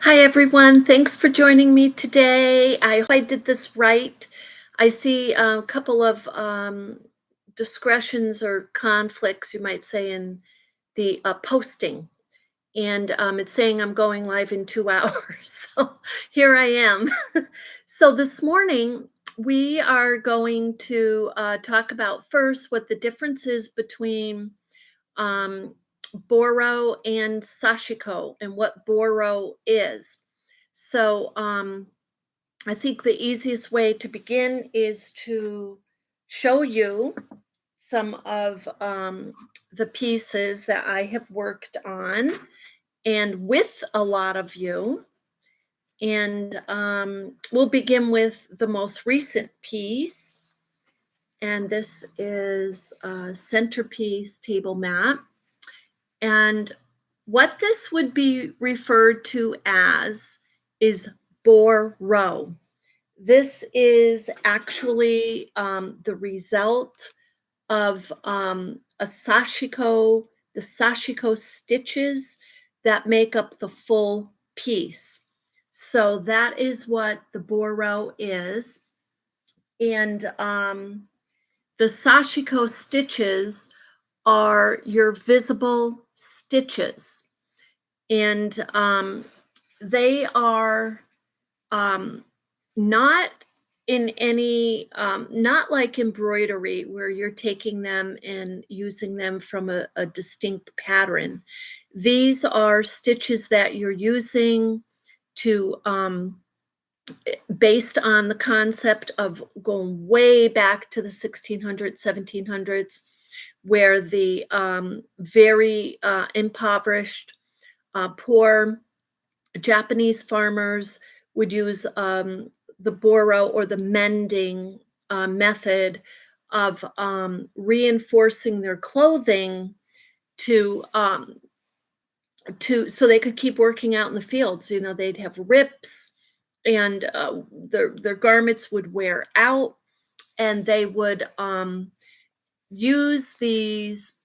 Hi, everyone. Thanks for joining me today. I hope I did this right. I see a couple of discretions or conflicts, you might say, in the posting. And it's saying I'm going live in 2 hours. So here I am. So this morning, we are going to talk about first what the difference is between um, Boro and Sashiko and what Boro is. So I think the easiest way to begin is to show you some of the pieces that I have worked on and with a lot of you. And we'll begin with the most recent piece. And this is a centerpiece table mat. And what this would be referred to as is Boro. This is actually the result of a Sashiko, the Sashiko stitches that make up the full piece. So that is what the Boro is. And the Sashiko stitches are your visible stitches. And they are um, not in any, not like embroidery where you're taking them and using them from a distinct pattern. These are stitches that you're using to, based on the concept of going way back to the 1600s, 1700s, where the very impoverished, poor Japanese farmers would use the boro or the mending method of reinforcing their clothing to so they could keep working out in the fields. You know, they'd have rips, and their garments would wear out, and they would use these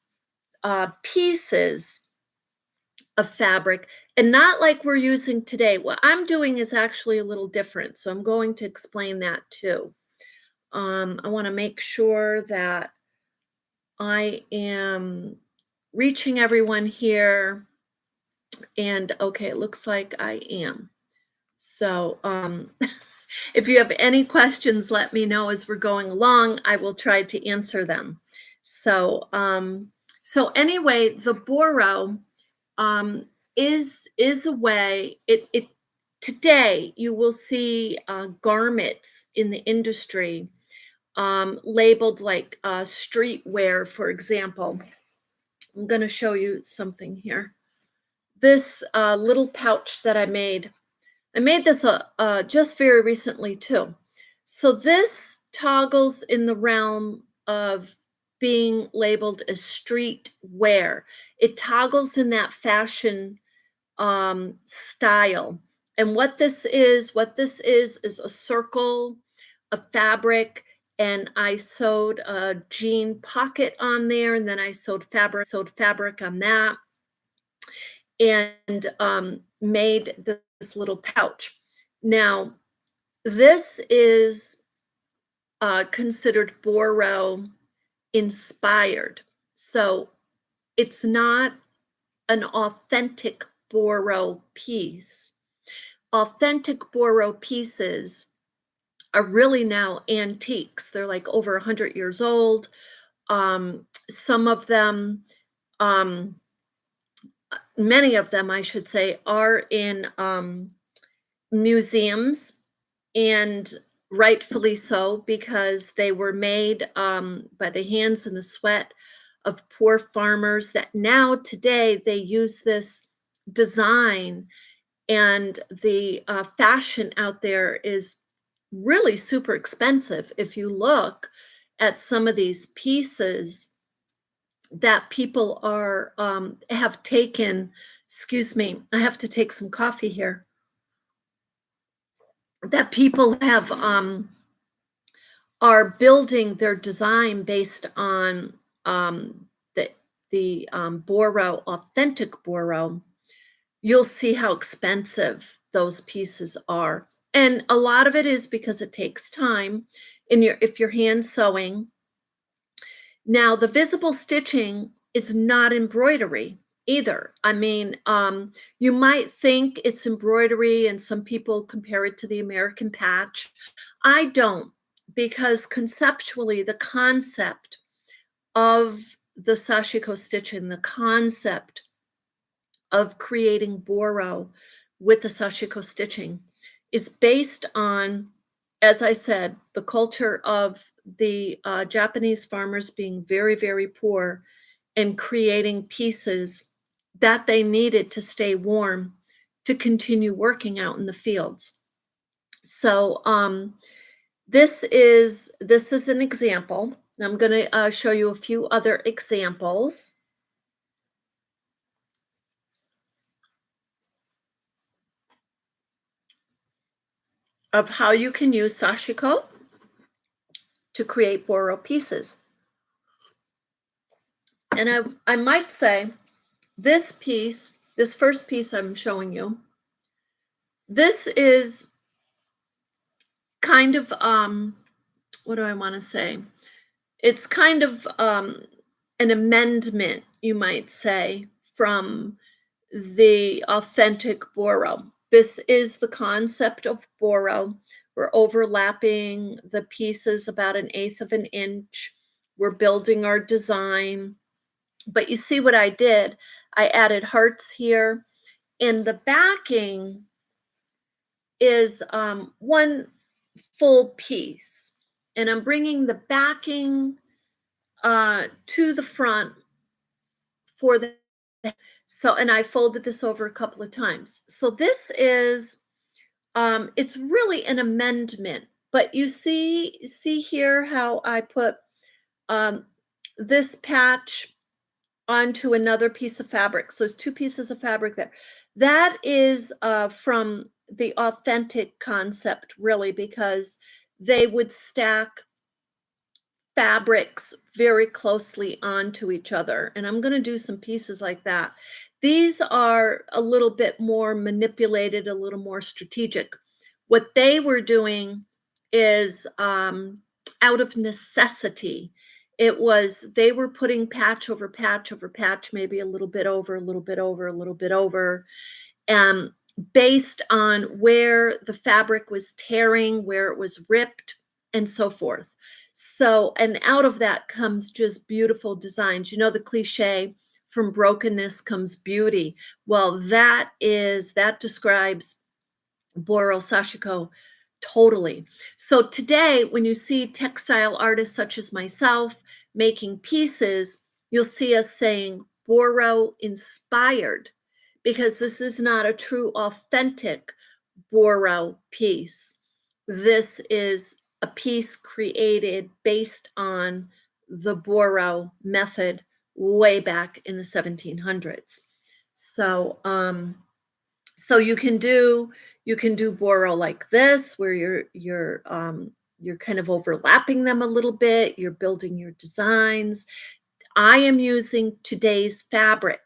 pieces of fabric, and not like we're using today. What I'm doing is actually a little different, so I'm going to explain that too. I want to make sure that I am reaching everyone here, and okay, it looks like I am. So, if you have any questions, let me know as we're going along. I will try to answer them. So, so anyway, the Boro is a way. It today you will see garments in the industry labeled like streetwear, for example. I'm going to show you something here. This little pouch that I made this just very recently too. So this toggles in the realm of being labeled as street wear. It toggles in that fashion style. And what this is a circle of fabric, and I sewed a jean pocket on there, and then I sewed fabric on that, and made this little pouch. Now, this is considered Boro inspired. So it's not an authentic Boro piece. Authentic Boro pieces are really now antiques. They're like over 100 years old. Some of them, um, many of them, I should say, are in museums, and rightfully so, because they were made by the hands and the sweat of poor farmers that now today they use this design, and the fashion out there is really super expensive. If you look at some of these pieces that people are have taken, excuse me, I have to take some coffee here, that people have are building their design based on the Boro, authentic Boro. You'll see how expensive those pieces are. And a lot of it is because it takes time if you're hand sewing. Now, the visible stitching is not embroidery either. I mean, you might think it's embroidery, and some people compare it to the American patch. I don't, because conceptually, the concept of the Sashiko stitching, the concept of creating Boro with the Sashiko stitching is based on, as I said, the culture of the Japanese farmers being very, very poor and creating pieces that they needed to stay warm to continue working out in the fields. So this is an example. I'm going to show you a few other examples of how you can use Sashiko to create Boro pieces. And I might say this piece, this first piece I'm showing you, this is kind of, what do I want to say? It's kind of an amendment, you might say, from the authentic Boro. This is the concept of Boro. We're overlapping the pieces about 1/8 of an inch. We're building our design. But you see what I did? I added hearts here. And the backing is one full piece. And I'm bringing the backing to the front for the and I folded this over a couple of times. So this is it's really an amendment, but you see here how I put um this patch onto another piece of fabric. So it's two pieces of fabric there. That is from the authentic concept, really, because they would stack fabrics very closely onto each other. And I'm going to do some pieces like that. These are a little bit more manipulated, a little more strategic. What they were doing is out of necessity. It was, they were putting patch over patch over patch, maybe a little bit over, a little bit over, a little bit over, based on where the fabric was tearing, where it was ripped, and so forth. So, and out of that comes just beautiful designs. You know, the cliche, from brokenness comes beauty. Well, that describes Boro Sashiko totally. So today, when you see textile artists such as myself making pieces, you'll see us saying Boro inspired, because this is not a true authentic Boro piece. This is a piece created based on the Boro method way back in the 1700s. So so you can do Boro like this, where you're kind of overlapping them a little bit, you're building your designs. I am using today's fabric.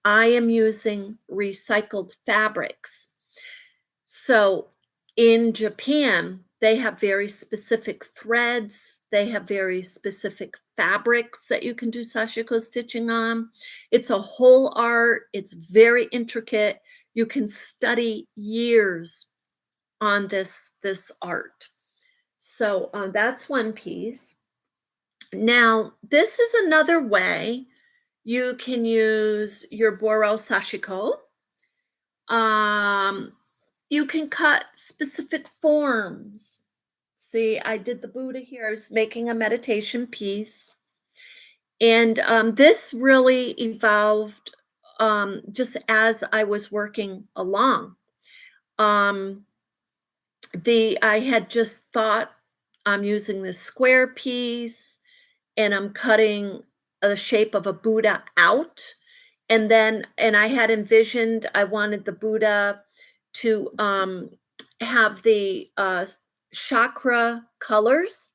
I am using recycled fabrics. So in Japan, they have very specific threads. They have very specific fabrics that you can do sashiko stitching on. It's a whole art. It's very intricate. You can study years on this art. So that's one piece. Now, this is another way you can use your Boro sashiko. You can cut specific forms. See, I did the Buddha here. I was making a meditation piece. And this really evolved just as I was working along. Um, I had just thought, I'm using this square piece and I'm cutting the shape of a Buddha out. And I had envisioned, I wanted the Buddha to have the chakra colors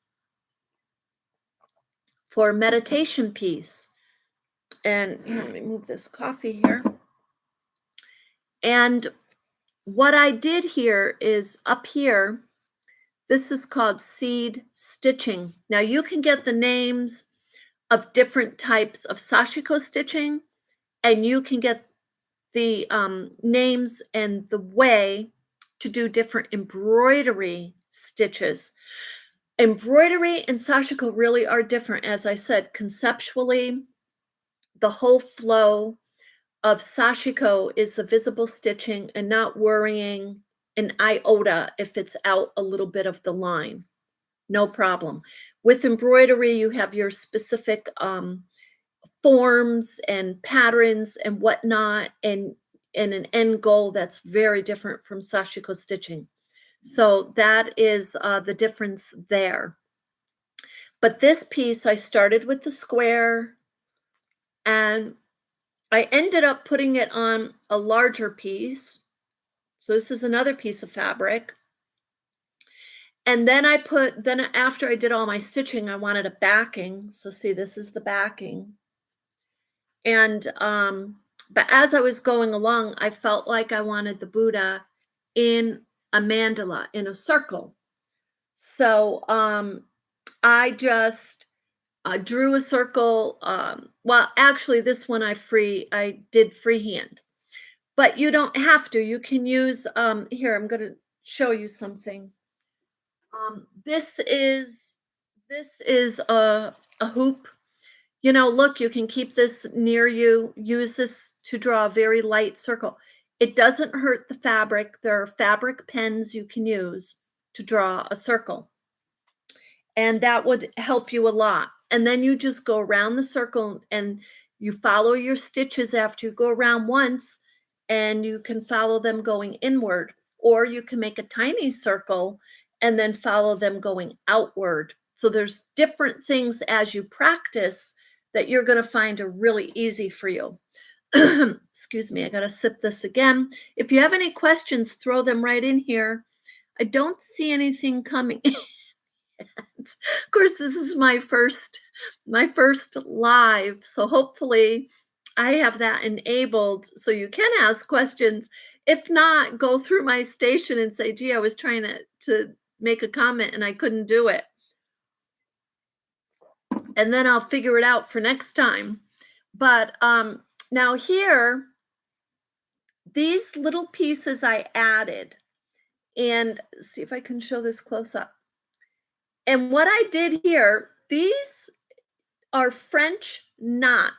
for meditation piece. And here, let me move this coffee here. And what I did here is up here, this is called seed stitching. Now you can get the names of different types of Sashiko stitching, and you can get the names and the way to do different embroidery stitches. Embroidery and Sashiko really are different. As I said, conceptually, the whole flow of Sashiko is the visible stitching and not worrying an iota if it's out a little bit of the line. No problem. With embroidery, you have your specific forms and patterns and whatnot, and an end goal that's very different from Sashiko stitching. So that is the difference there. But this piece, I started with the square, and I ended up putting it on a larger piece. So this is another piece of fabric. And then then after I did all my stitching, I wanted a backing. So see, this is the backing. And but as I was going along, I felt like I wanted the Buddha in a mandala, in a circle. So I just drew a circle. Well, actually, this one I did freehand, but you don't have to. You can use here. I'm going to show you something. This is a hoop. You know, look, you can keep this near you. Use this to draw a very light circle. It doesn't hurt the fabric. There are fabric pens you can use to draw a circle, and that would help you a lot. And then you just go around the circle and you follow your stitches after you go around once, and you can follow them going inward, or you can make a tiny circle and then follow them going outward. So there's different things as you practice that you're going to find are really easy for you. Excuse me, I got to sip this again. If you have any questions, throw them right in here. I don't see anything coming. Of course, this is my first live, so hopefully I have that enabled so you can ask questions. If not, go through my station and say, "Gee, I was trying to make a comment and I couldn't do it." And then I'll figure it out for next time. But now here, these little pieces I added, and see if I can show this close up. And what I did here, these are French knots.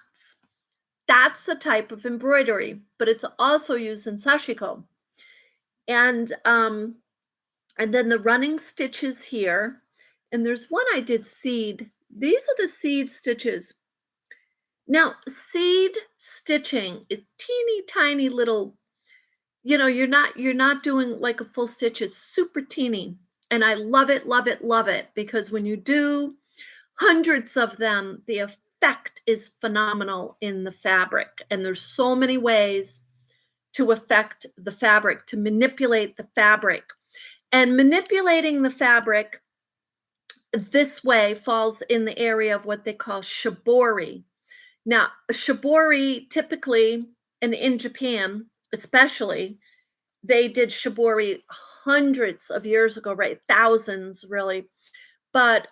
That's the type of embroidery, but it's also used in sashiko. And then the running stitches here, and there's one I did seed. These are the seed stitches. Now, seed stitching is teeny tiny little, you're not doing like a full stitch. It's super teeny. And I love it, love it, love it, because when you do hundreds of them, the effect is phenomenal in the fabric. And there's so many ways to affect the fabric, to manipulate the fabric. And manipulating the fabric this way falls in the area of what they call shibori. Now, shibori typically, and in Japan especially, they did shibori hundreds of years ago, right? Thousands, really. But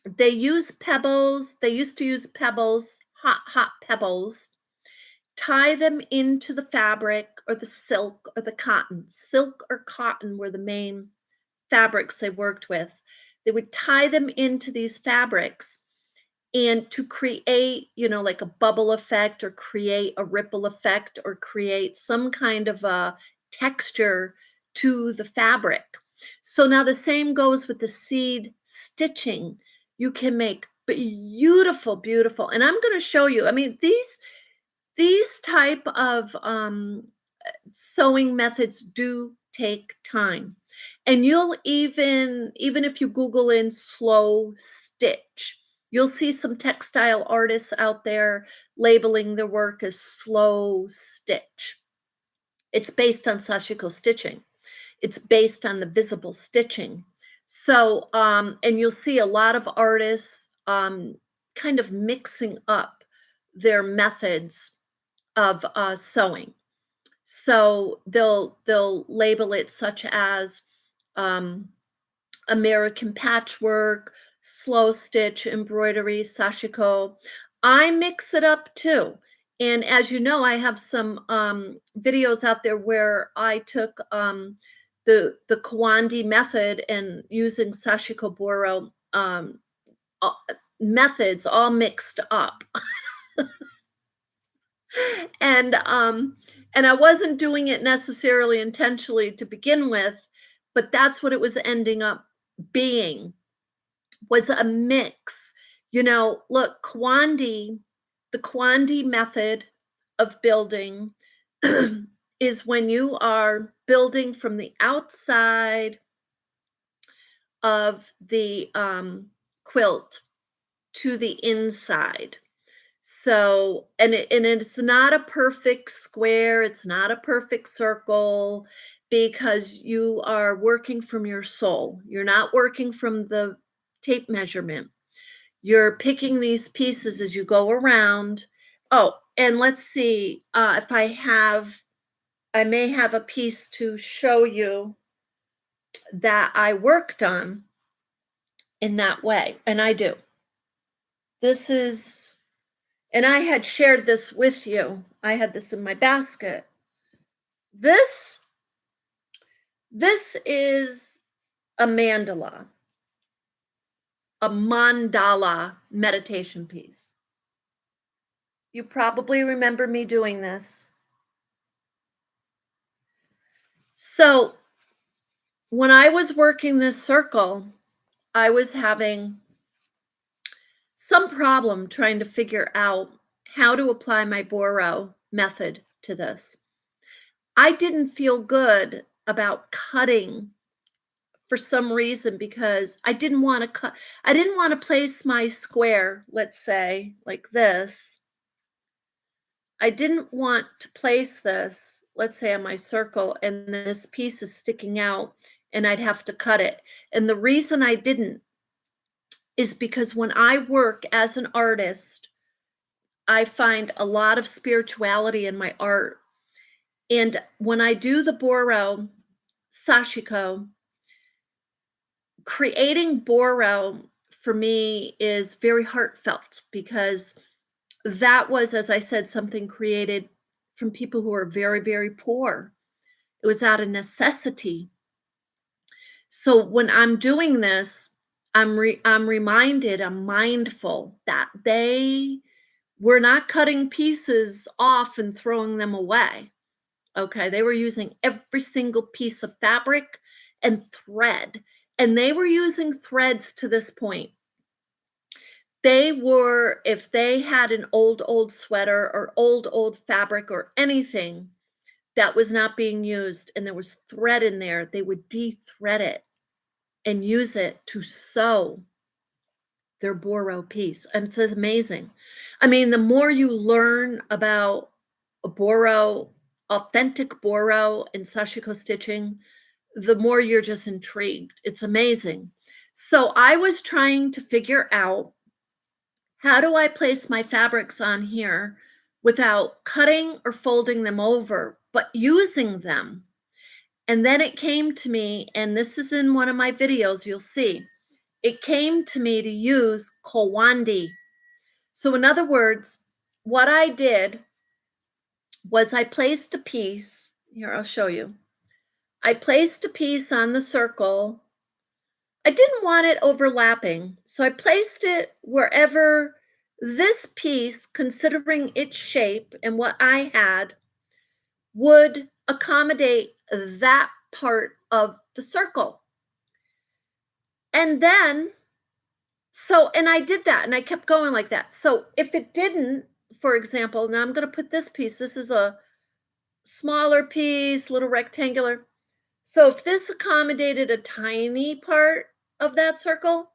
they use pebbles. They used to use pebbles, hot pebbles, tie them into the fabric or the silk or the cotton. Silk or cotton were the main fabrics they worked with. They would tie them into these fabrics, and to create, like a bubble effect or create a ripple effect or create some kind of a texture to the fabric. So now the same goes with the seed stitching. You can make beautiful, beautiful, and I'm going to show you. I mean, these type of sewing methods do take time, and you'll even if you Google in slow stitch, you'll see some textile artists out there labeling their work as slow stitch. It's based on sashiko stitching. It's based on the visible stitching. So and you'll see a lot of artists kind of mixing up their methods of sewing. So they'll label it such as um, American patchwork, slow stitch, embroidery, Sashiko. I mix it up too. And as you know, I have some videos out there where I took the Kawandi method and using Sashiko Boro uh, methods all mixed up. and and I wasn't doing it necessarily intentionally to begin with, but that's what it was ending up being, was a mix. You know, look, the Kwandi method of building is when you are building from the outside of the quilt to the inside. So, and it's not a perfect square, it's not a perfect circle because you are working from your soul. You're not working from the tape measurement. You're picking these pieces as you go around. Oh, and let's see if I may have a piece to show you that I worked on in that way, and I do. This is, and I had shared this with you. I had this in my basket. This this is a mandala meditation piece. You probably remember me doing this. So, when I was working this circle, I was having some problem trying to figure out how to apply my Boro method to this. I didn't feel good about cutting for some reason because I didn't want to place my square, let's say, like this. I didn't want to place this, let's say, on my circle, and this piece is sticking out and I'd have to cut it. And the reason I didn't is because when I work as an artist, I find a lot of spirituality in my art. And when I do the Boro Sashiko, creating Boro for me is very heartfelt because that was, as I said, something created from people who are very, very poor. It was out of necessity. So when I'm doing this, I'm reminded, I'm mindful that they were not cutting pieces off and throwing them away. Okay, they were using every single piece of fabric and thread, and they were using threads to this point. They were, if they had an old sweater or old fabric or anything that was not being used and there was thread in there, they would de-thread it and use it to sew their Boro piece. And it's amazing. I mean, the more you learn about a Boro, authentic Boro and Sashiko stitching, the more you're just intrigued. It's amazing. So I was trying to figure out, how do I place my fabrics on here without cutting or folding them over, but using them? And then it came to me, and this is in one of my videos, you'll see. It came to me to use Kawandi. So in other words, what I did was I placed a piece, here I'll show you. I placed a piece on the circle. I didn't want it overlapping, so I placed it wherever this piece, considering its shape and what I had, would accommodate that part of the circle. And then, so, and I did that and I kept going like that. So if it didn't, for example, now I'm going to put this piece, this is a smaller piece, little rectangular. So if this accommodated a tiny part of that circle,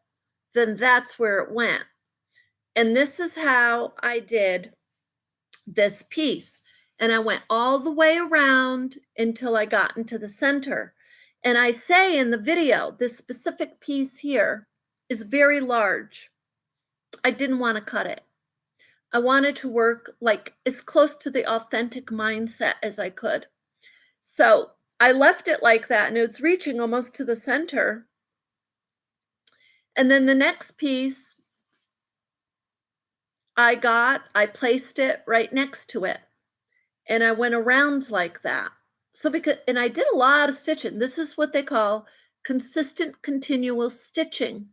then that's where it went. And this is how I did this piece. And I went all the way around until I got into the center. And I say in the video, this specific piece here is very large. I didn't want to cut it. I wanted to work like as close to the authentic mindset as I could. So I left it like that and it's reaching almost to the center. And then the next piece I placed it right next to it and I went around like that. So because and I did a lot of stitching. This is what they call consistent continual stitching.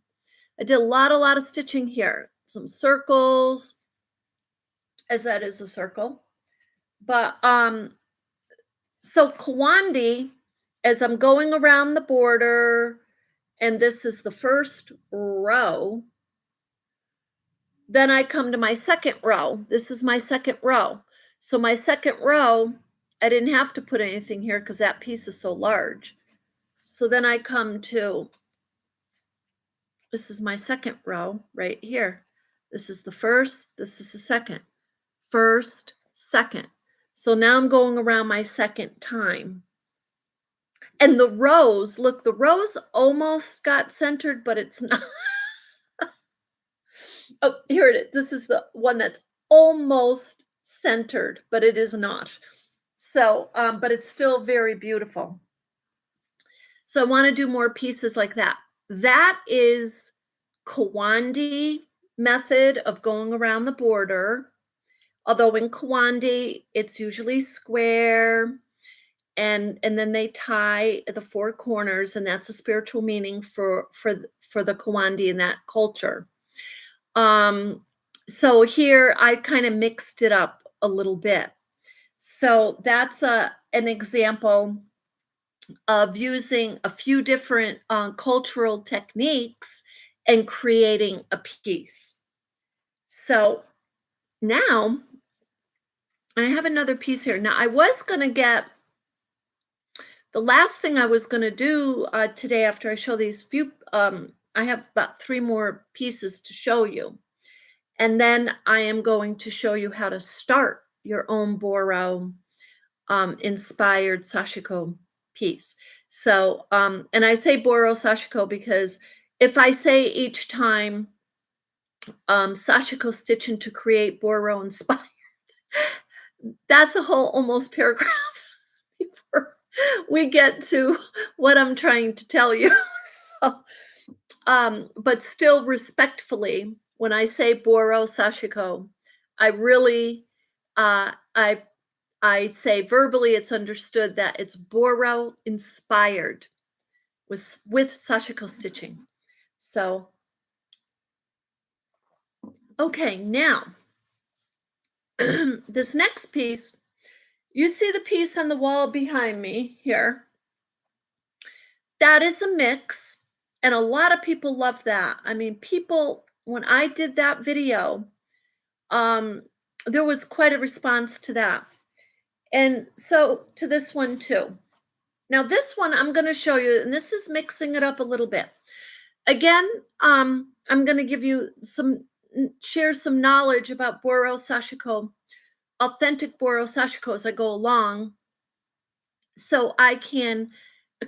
I did a lot of stitching here. Some circles, as that is a circle. But so Kawandi, as I'm going around the border, and this is the first row, then I come to my second row. This is my second row. So my second row, I didn't have to put anything here because that piece is so large. So then I come to, this is my second row right here. This is the first, this is the second. First, second. So now I'm going around my second time. And the rows, look, the rows almost got centered, but it's not. Oh, here it is. This is the one that's almost centered, but it is not. So, but it's still very beautiful. So I want to do more pieces like that. That is Kawandi method of going around the border. Although in Kawandi, it's usually square and then they tie the four corners, and that's a spiritual meaning for the Kawandi in that culture. So here I kind of mixed it up a little bit. So that's an example of using a few different cultural techniques and creating a piece. So now I have another piece here. Now I was going to get the last thing I was going to do today after I show these few, I have about 3 more pieces to show you. And then I am going to show you how to start your own Boro inspired Sashiko piece. So, and I say Boro Sashiko because if I say each time Sashiko stitching to create Boro inspired, that's a whole almost paragraph before we get to what I'm trying to tell you. So, but still respectfully, when I say Boro Sashiko, I really, I say verbally it's understood that it's Boro inspired with Sashiko stitching. So, okay, now this next piece, you see the piece on the wall behind me here. That is a mix, and a lot of people love that. I mean, people, when I did that video, um, there was quite a response to that. And so to this one too. Now this one I'm going to show you, and this is mixing it up a little bit. Again, I'm going to give you share some knowledge about Boro Sashiko, authentic Boro Sashiko as I go along, so I can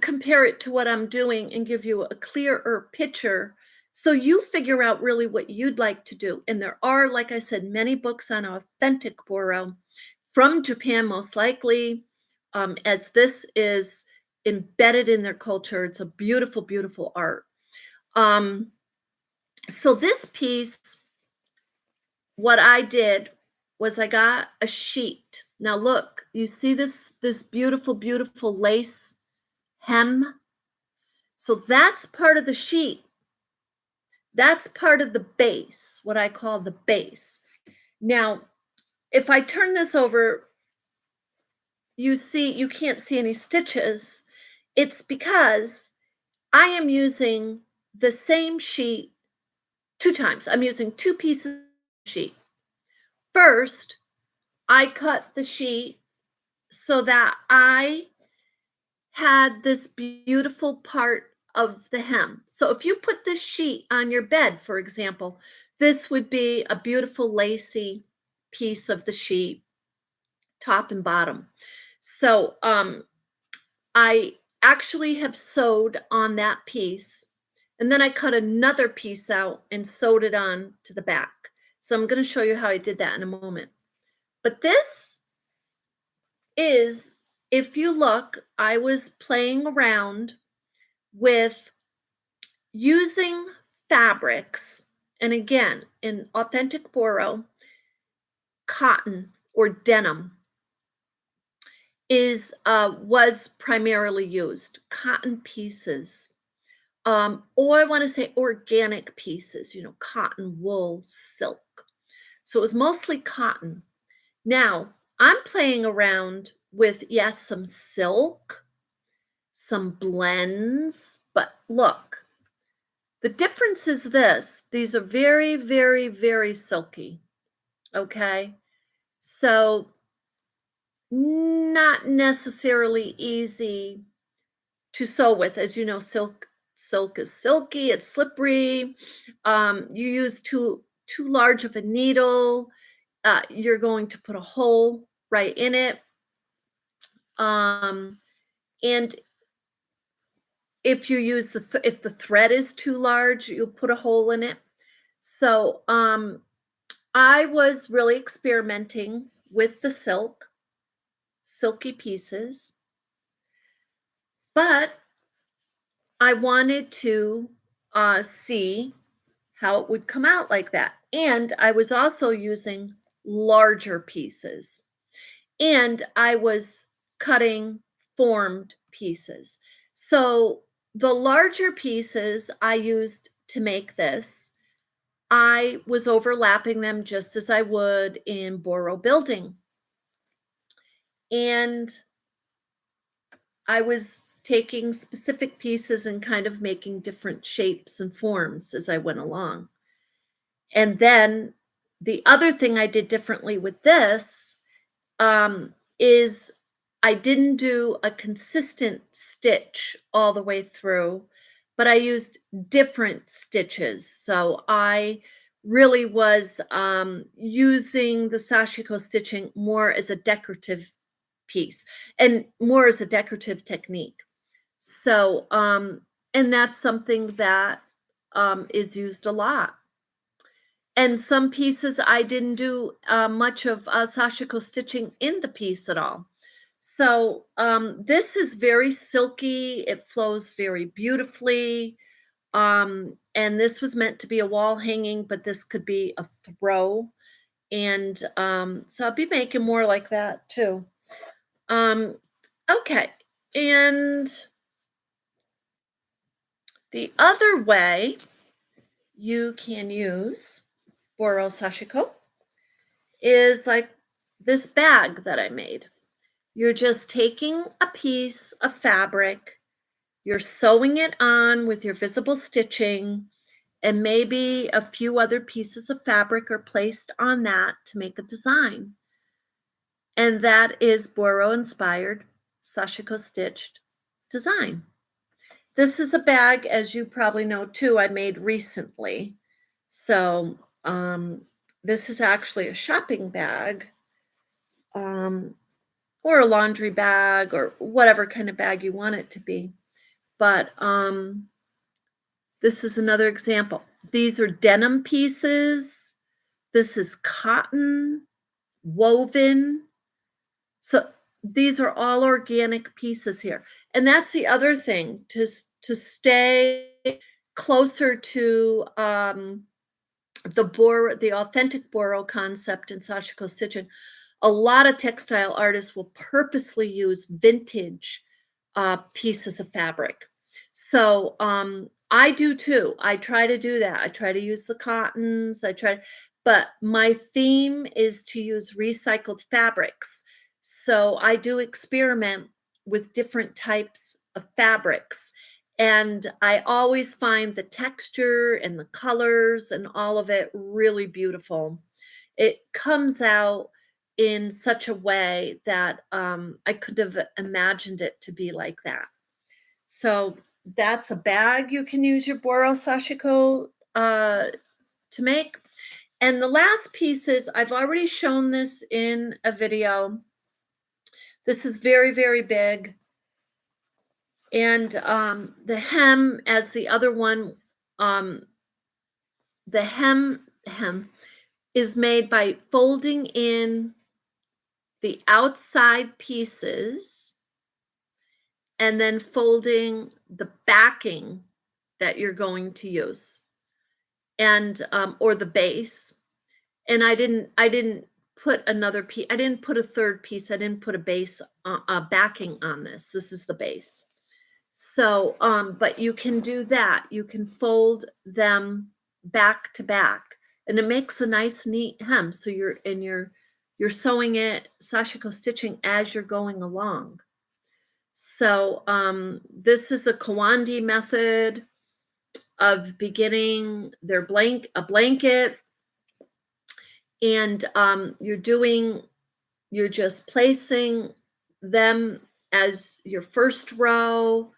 compare it to what I'm doing and give you a clearer picture so you figure out really what you'd like to do. And there are, like I said, many books on authentic Boro from Japan, most likely, as this is embedded in their culture. It's a beautiful, beautiful art. So this piece, what I did was I got a sheet. Now look, you see this beautiful, beautiful lace hem? So that's part of the sheet. That's part of the base, what I call the base. Now, if I turn this over, you can't see any stitches. It's because I am using the same sheet 2 times. I'm using 2 pieces of sheet. First, I cut the sheet so that I had this beautiful part of the hem. So if you put this sheet on your bed, for example, this would be a beautiful lacy piece of the sheet, top and bottom. So I actually have sewed on that piece, and then I cut another piece out and sewed it on to the back. So I'm going to show you how I did that in a moment. But this is if you look, I was playing around with using fabrics. And again, in authentic Boro, cotton or denim is was primarily used. Cotton pieces. Or I want to say organic pieces, cotton, wool, silk. So it was mostly cotton. Now, I'm playing around with, yes, some silk, some blends, but look, the difference is this. These are very, very, very silky, okay? So not necessarily easy to sew with. As you know, silk is silky, it's slippery. You use too large of a needle, you're going to put a hole right in it. Um, and if you use if the thread is too large, you'll put a hole in it. So I was really experimenting with the silky pieces, but I wanted to see how it would come out like that. And I was also using larger pieces. And I was cutting formed pieces. So the larger pieces I used to make this, I was overlapping them just as I would in Boro building. And I was taking specific pieces and kind of making different shapes and forms as I went along. And then the other thing I did differently with this is I didn't do a consistent stitch all the way through, but I used different stitches. So I really was using the Sashiko stitching more as a decorative piece and more as a decorative technique. So, and that's something that is used a lot. And some pieces I didn't do much of Sashiko stitching in the piece at all. So this is very silky. It flows very beautifully. And this was meant to be a wall hanging, but this could be a throw. And so I'll be making more like that too. Um, okay. And the other way you can use Boro Sashiko is like this bag that I made. You're just taking a piece of fabric, you're sewing it on with your visible stitching, and maybe a few other pieces of fabric are placed on that to make a design. And that is Boro inspired, Sashiko stitched design. This is a bag, as you probably know too, I made recently. So this is actually a shopping bag. Or a laundry bag or whatever kind of bag you want it to be. But this is another example. These are denim pieces. This is cotton, woven. So these are all organic pieces here. And that's the other thing to stay closer to the authentic Boro concept in Sashiko stitching. A lot of textile artists will purposely use vintage pieces of fabric. So I do too. I try to do that. I try to use the cottons. But my theme is to use recycled fabrics. So I do experiment with different types of fabrics. And I always find the texture and the colors and all of it really beautiful. It comes out in such a way that I could have imagined it to be like that. So that's a bag you can use your Boro Sashiko to make. And the last pieces, I've already shown this in a video. This is very, very big. And the hem, as the other one, um, the hem is made by folding in the outside pieces and then folding the backing that you're going to use, and or the base. And I didn't put another piece. I didn't put a third piece. I didn't put a base backing on this. This is the base. So, but you can do that. You can fold them back to back, and it makes a nice, neat hem. So you're sewing it, Sashiko stitching as you're going along. So, this is a Kawandi method of beginning a blanket, and you're just placing them as your first row,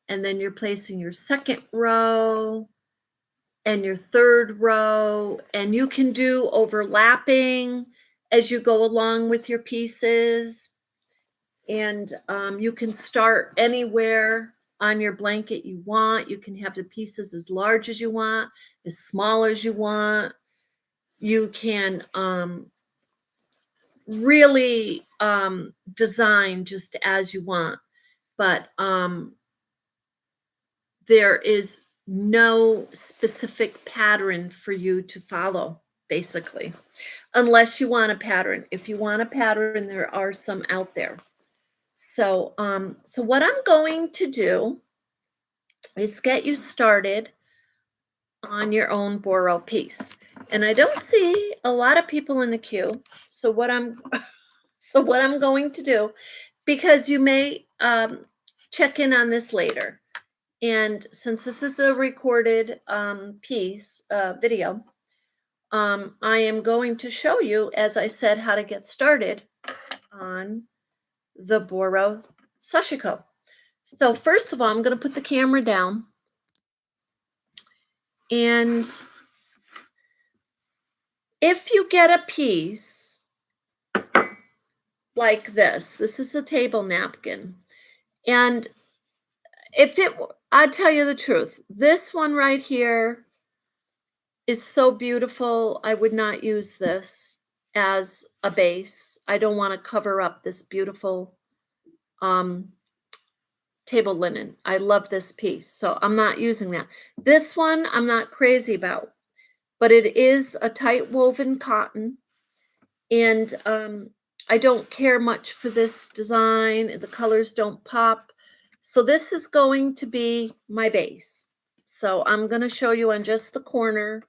and then you're placing your second row and your third row, and you can do overlapping as you go along with your pieces. And you can start anywhere on your blanket you want. You can have the pieces as large as you want, as small as you want. You can really design just as you want, but there is no specific pattern for you to follow, basically, unless you want a pattern. If you want a pattern, there are some out there. So, so what I'm going to do is get you started on your own Boro piece. And I don't see a lot of people in the queue. So what I'm going to do, because you may check in on this later. And since this is a recorded piece, video, I am going to show you, as I said, how to get started on the Boro Sashiko. So first of all, I'm going to put the camera down, and if you get a piece like this is a table napkin, and I'll tell you the truth, this one right here is so beautiful. I would not use this as a base. I don't want to cover up this beautiful um, table linen. I love this piece, so I'm not using that. This one I'm not crazy about, but it is a tight woven cotton, and I don't care much for this design. The colors don't pop. So this is going to be my base. So I'm going to show you on just the corner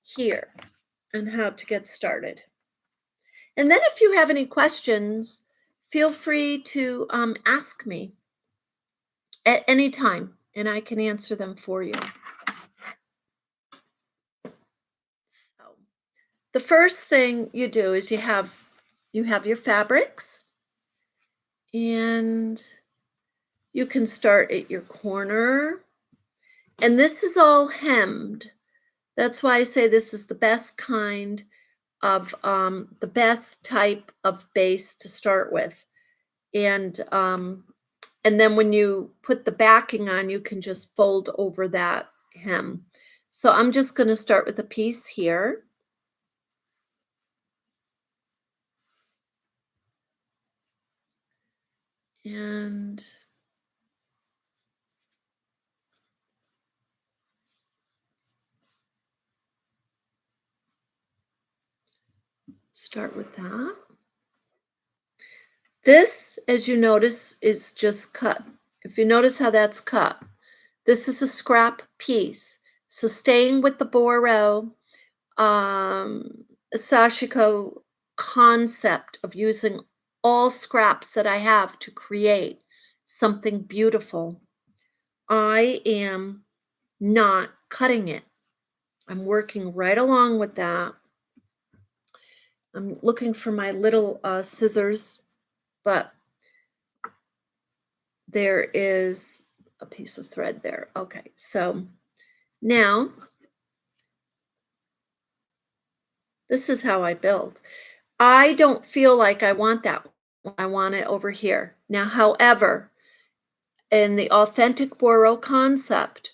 here and how to get started. And then if you have any questions, feel free to ask me at any time, and I can answer them for you. So the first thing you do is you have your fabrics, and you can start at your corner, and this is all hemmed. That's why I say this is the best kind of the best type of base to start with. And then when you put the backing on, you can just fold over that hem. So I'm just going to start with a piece here. And start with that. This, as you notice, is just cut. If you notice how that's cut, this is a scrap piece. So staying with the Boro Sashiko concept of using all scraps that I have to create something beautiful, I am not cutting it. I'm working right along with that. I'm looking for my little scissors, but there is a piece of thread there. Okay, so now this is how I build. I don't feel like I want that. I want it over here. Now, however, in the authentic Boro concept,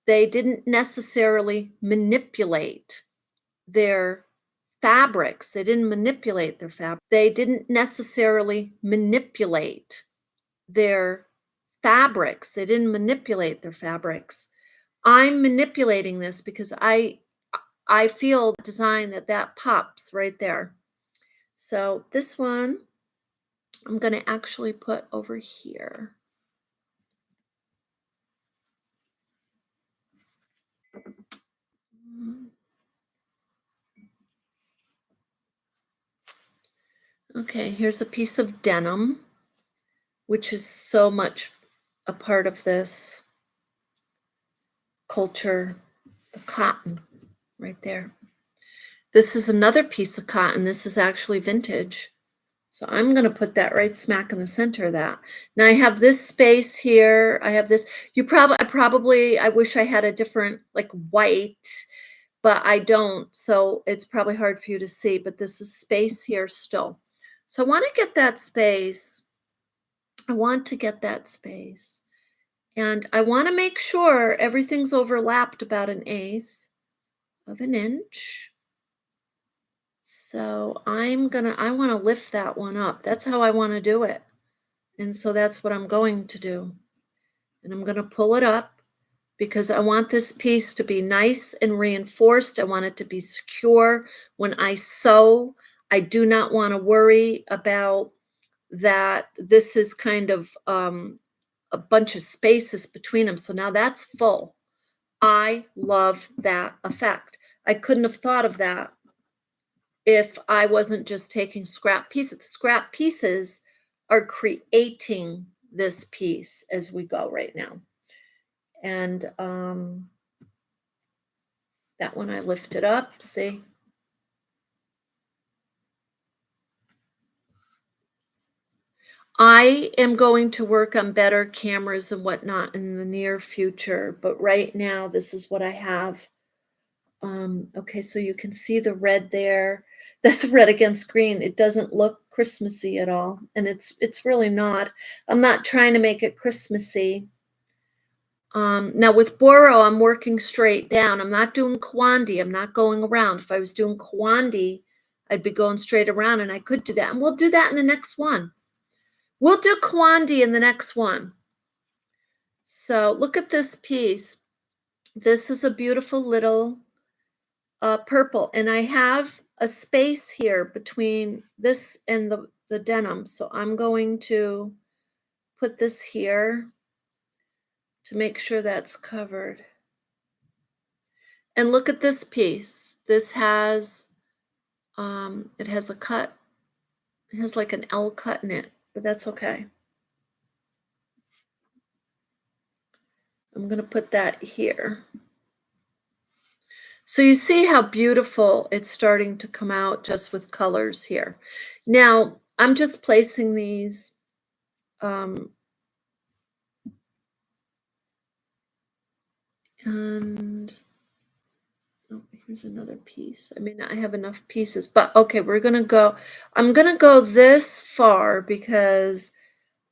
they didn't necessarily manipulate their fabrics. They didn't manipulate their fabric. They didn't necessarily manipulate their fabrics. They didn't manipulate their fabrics. I'm manipulating this because I feel the design that pops right there. So this one I'm going to actually put over here. Mm, okay, here's a piece of denim, which is so much a part of this culture, the cotton right there. This is another piece of cotton. This is actually vintage. So I'm going to put that right smack in the center of that. Now I have this space here. I have this. I wish I had a different like white, but I don't. So it's probably hard for you to see, but this is space here still. So I want to get that space. I want to get that space. And I want to make sure everything's overlapped about 1/8 of an inch. So I want to lift that one up. That's how I want to do it. And so that's what I'm going to do. And I'm going to pull it up because I want this piece to be nice and reinforced. I want it to be secure. When I sew, I do not want to worry about that. This is kind of a bunch of spaces between them. So now that's full. I love that effect. I couldn't have thought of that if I wasn't just taking scrap pieces. The scrap pieces are creating this piece as we go right now. And that one I lifted up, see? I am going to work on better cameras and whatnot in the near future, but right now this is what I have. Okay, so you can see the red there. That's red against green. It doesn't look Christmassy at all, and it's really not. I'm not trying to make it Christmassy. Now with Boro, I'm working straight down. I'm not doing Kwandi. I'm not going around. If I was doing Kwandi, I'd be going straight around, and I could do that. And we'll do that in the next one. We'll do Kwandi in the next one. So look at this piece. This is a beautiful little purple, and I have a space here between this and the denim. So I'm going to put this here to make sure that's covered. And look at this piece. This has it has a cut. It has like an L cut in it, but that's okay. I'm going to put that here. So you see how beautiful it's starting to come out just with colors here. Now, I'm just placing these and oh, here's another piece. I mean, I have enough pieces, but okay, I'm gonna go this far because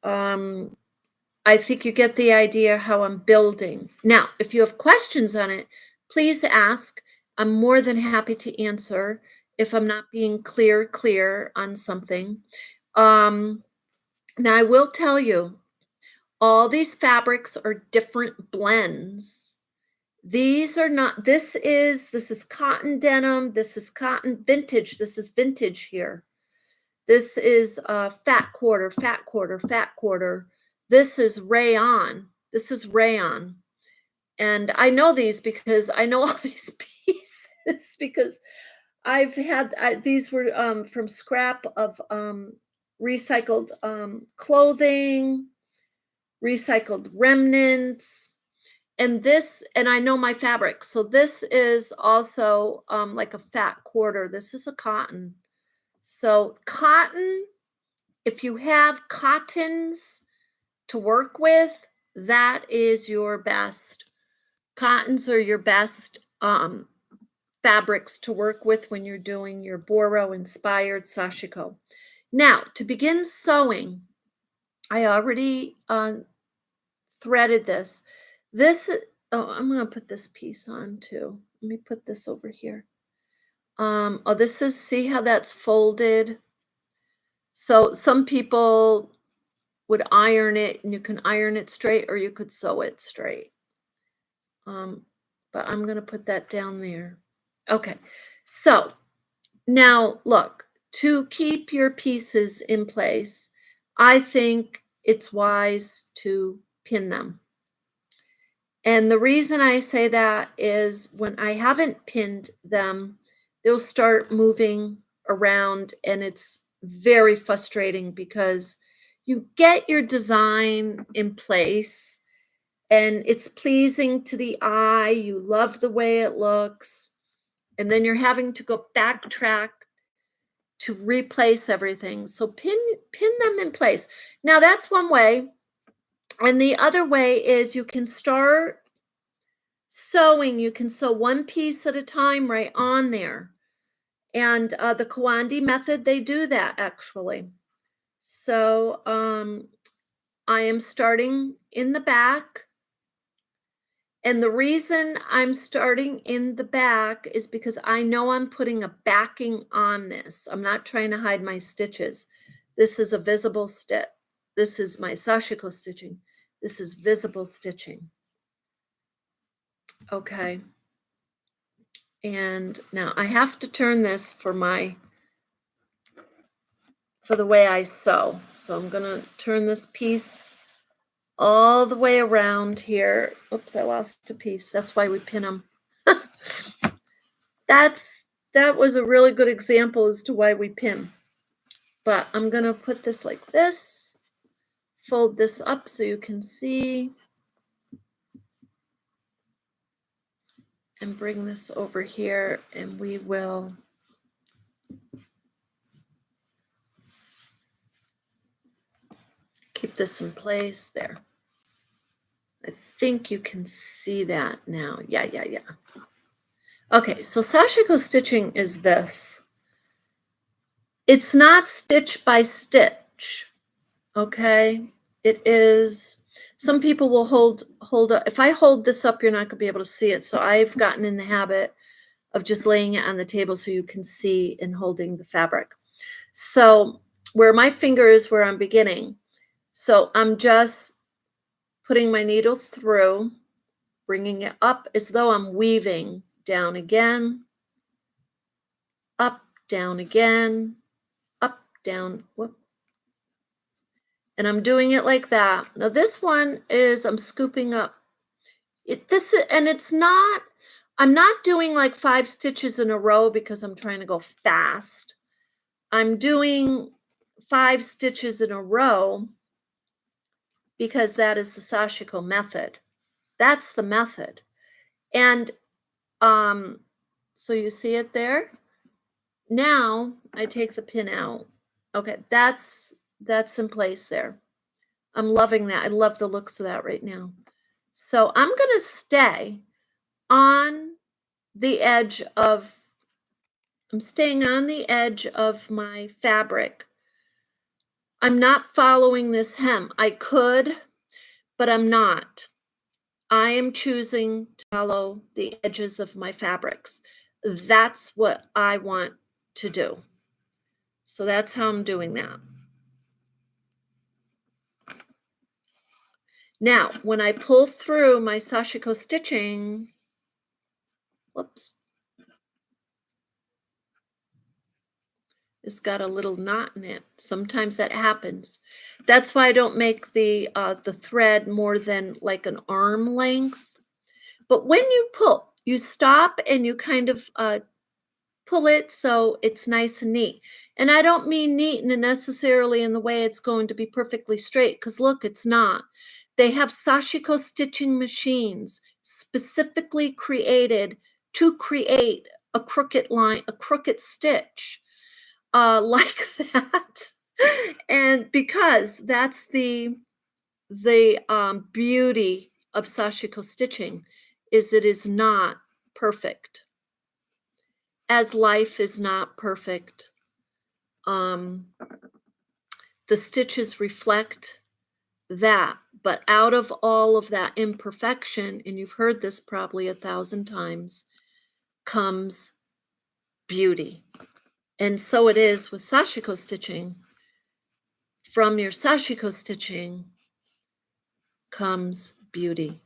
I think you get the idea how I'm building. Now, if you have questions on it, please ask. I'm more than happy to answer if I'm not being clear on something. Now I will tell you, all these fabrics are different blends. These are not, this is cotton denim, this is cotton vintage, this is vintage here. This is fat quarter, fat quarter, fat quarter. This is rayon. This is rayon. And I know these because I know all these pieces because these were from scrap of recycled clothing, recycled remnants, and I know my fabric. So this is also like a fat quarter. This is a cotton. So cotton, if you have cottons to work with, that is your best. Cottons are your best fabrics to work with when you're doing your Boro inspired Sashiko. Now, to begin sewing, I already threaded this. I'm going to put this piece on too. Let me put this over here. See how that's folded? So some people would iron it, and you can iron it straight or you could sew it straight. But I'm gonna put that down there. Okay, so now look, to keep your pieces in place, I think it's wise to pin them. And the reason I say that is when I haven't pinned them, they'll start moving around and it's very frustrating because you get your design in place and it's pleasing to the eye, you love the way it looks, and then you're having to go backtrack to replace everything. So pin them in place. Now that's one way. And the other way is you can start sewing. You can sew one piece at a time right on there. And the Kawandi method, they do that actually. So I am starting in the back. And the reason I'm starting in the back is because I know I'm putting a backing on this. I'm not trying to hide my stitches. This is a visible stitch. This is my Sashiko stitching. This is visible stitching. Okay. And now I have to turn this for the way I sew. So I'm going to turn this piece all the way around here. Oops, I lost a piece. That's why we pin them. That was a really good example as to why we pin. But I'm going to put this like this, fold this up so you can see, and bring this over here, and we will keep this in place there. I think you can see that now. Yeah. Okay, so Sashiko stitching is this. It's not stitch by stitch, okay? It is, some people will hold up. If I hold this up, you're not gonna be able to see it. So I've gotten in the habit of just laying it on the table so you can see and holding the fabric. So where my finger is where I'm beginning. So I'm just putting my needle through, bringing it up as though I'm weaving, down again, up, down again, up, down, whoop. And I'm doing it like that. Now this one is, I'm scooping up. And it's not, I'm not doing like 5 stitches in a row because I'm trying to go fast. I'm doing 5 stitches in a row because that is the Sashiko method. That's the method. And so you see it there. Now I take the pin out. Okay, that's in place there. I'm loving that. I love the looks of that right now. So I'm going to stay on the edge of, I'm staying on the edge of my fabric. I'm not following this hem. I could, but I'm not. I am choosing to follow the edges of my fabrics. That's what I want to do. So that's how I'm doing that. Now, when I pull through my Sashiko stitching, whoops, it's got a little knot in it. Sometimes that happens. That's why I don't make the thread more than like an arm length. But when you pull, you stop and you kind of pull it so it's nice and neat. And I don't mean neat necessarily in the way it's going to be perfectly straight, because look, it's not. They have Sashiko stitching machines specifically created to create a crooked line, a crooked stitch like that. And because that's the beauty of Sashiko stitching, is it is not perfect, as life is not perfect. The stitches reflect that, but out of all of that imperfection, and you've heard this probably 1,000 times, comes beauty. And so it is with Sashiko stitching. from your Sashiko stitching comes beauty.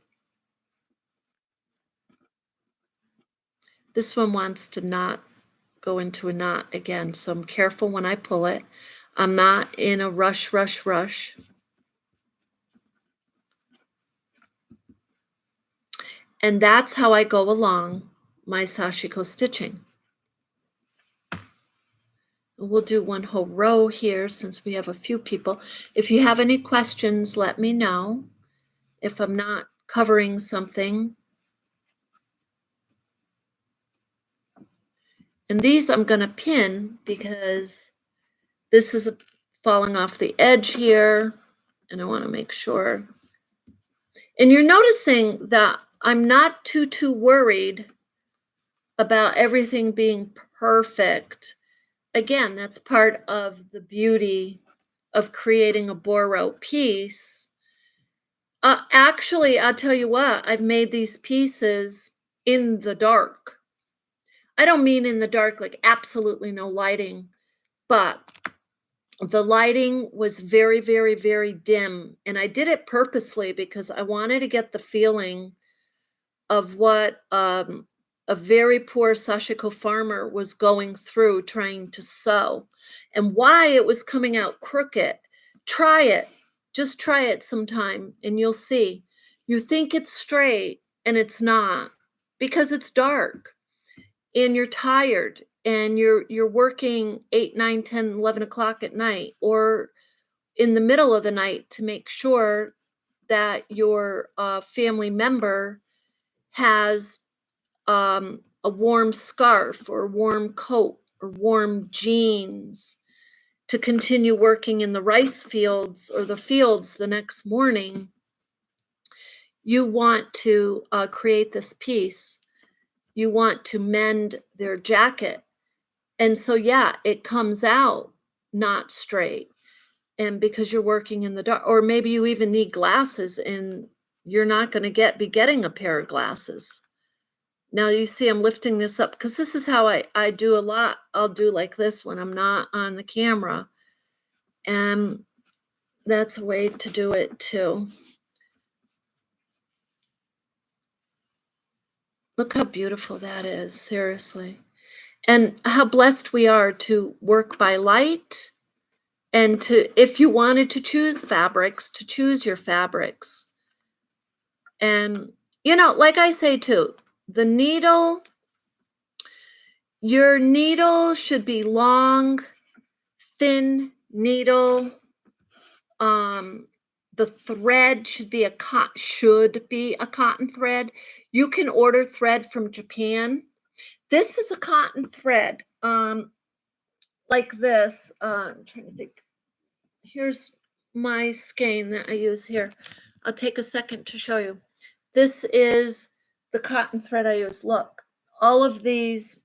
This one wants to not go into a knot again, so I'm careful when I pull it. I'm not in a rush, rush, rush. And that's how I go along my Sashiko stitching. We'll do one whole row here since we have a few people. If you have any questions, let me know if I'm not covering something. And these I'm going to pin because this is falling off the edge here, and I want to make sure. And you're noticing that I'm not too worried about everything being perfect. Again, that's part of the beauty of creating a Boro piece. Actually, I'll tell you what, I've made these pieces in the dark. I don't mean in the dark, like absolutely no lighting, but the lighting was very, very, very dim. And I did it purposely because I wanted to get the feeling of what a very poor Sashiko farmer was going through trying to sew and why it was coming out crooked. Try it. Just try it sometime and you'll see. You think it's straight and it's not because it's dark and you're tired and you're working 8, 9, 10, 11 o'clock at night or in the middle of the night to make sure that your family member has a warm scarf or warm coat or warm jeans to continue working in the rice fields or the fields the next morning, you want to create this piece. You want to mend their jacket. And so, yeah, it comes out not straight. And because you're working in the dark, or maybe you even need glasses and you're not going to be getting a pair of glasses. Now you see I'm lifting this up because this is how I do a lot. I'll do like this when I'm not on the camera. And that's a way to do it too. Look how beautiful that is, seriously. And how blessed we are to work by light and to, if you wanted to choose fabrics, to choose your fabrics. And, like I say too, the needle, your needle should be long, thin needle. The thread should be a cotton thread. You can order thread from Japan. This is a cotton thread, like this. I'm trying to think. Here's my skein that I use here. I'll take a second to show you. This is the cotton thread I use. Look, all of these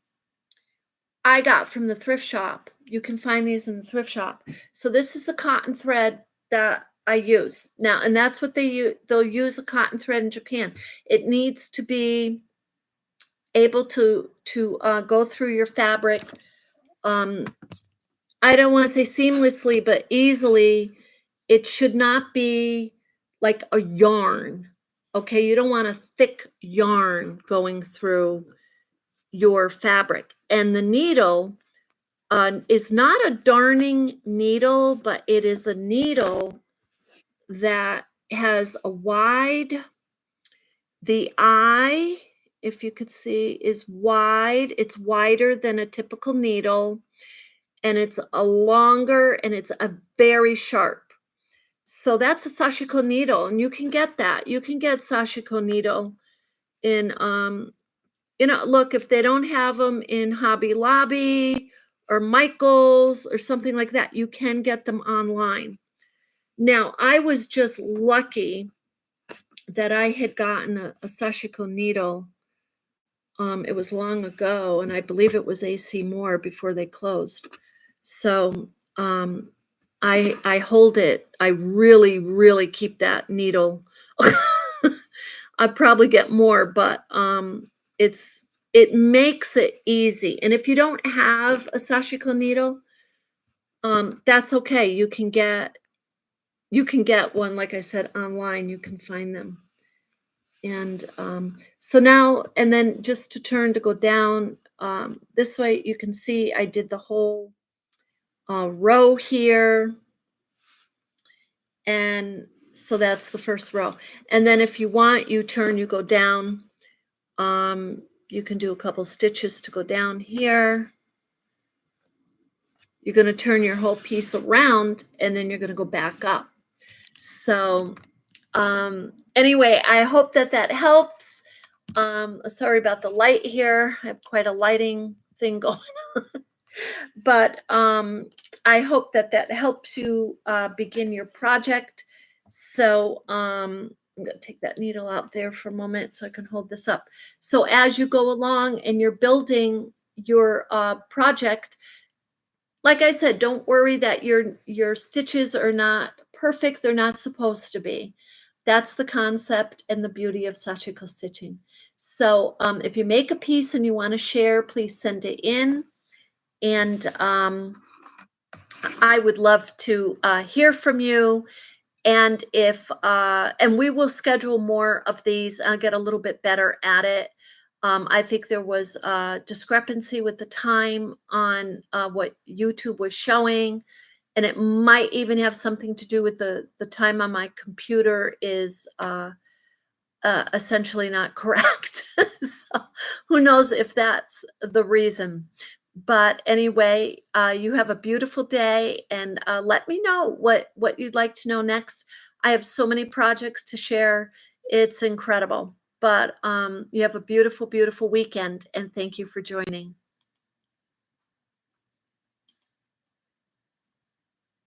I got from the thrift shop. You can find these in the thrift shop. So this is the cotton thread that I use now, and that's what they use. They'll use a cotton thread in Japan. It needs to be able to go through your fabric. I don't want to say seamlessly, but easily. It should not be like a yarn. Okay, you don't want a thick yarn going through your fabric, and the needle is not a darning needle, but it is a needle that has a wide, the eye, if you could see, is wide. It's wider than a typical needle, and it's a longer, and it's a very sharp. So that's a Sashiko needle, and you can get that. You can get Sashiko needle in, look, if they don't have them in Hobby Lobby or Michael's or something like that, you can get them online. Now, I was just lucky that I had gotten a Sashiko needle. It was long ago, and I believe it was AC Moore before they closed. So I hold it. I really, really keep that needle. I probably get more, but it makes it easy. And if you don't have a Sashiko needle, that's okay. You can get you can get one, like I said, online, you can find them. And so now, and then just to turn to go down this way, you can see I did the whole row here. And so that's the first row. And then if you want, you go down. You can do a couple stitches to go down here. You're going to turn your whole piece around and then you're going to go back up. So anyway, I hope that that helps. Sorry about the light here. I have quite a lighting thing going on. But I hope that that helps you begin your project. So I'm going to take that needle out there for a moment so I can hold this up. So as you go along and you're building your project, like I said, don't worry that your stitches are not perfect. They're not supposed to be. That's the concept and the beauty of Sashiko stitching. So if you make a piece and you want to share, please send it in. And I would love to hear from you. And if and we will schedule more of these. I'll get a little bit better at it. I think there was a discrepancy with the time on what YouTube was showing, and it might even have something to do with the time on my computer is essentially not correct. So who knows if that's the reason. But anyway, you have a beautiful day, and let me know what you'd like to know next. I have so many projects to share. It's incredible. But you have a beautiful, beautiful weekend, and thank you for joining.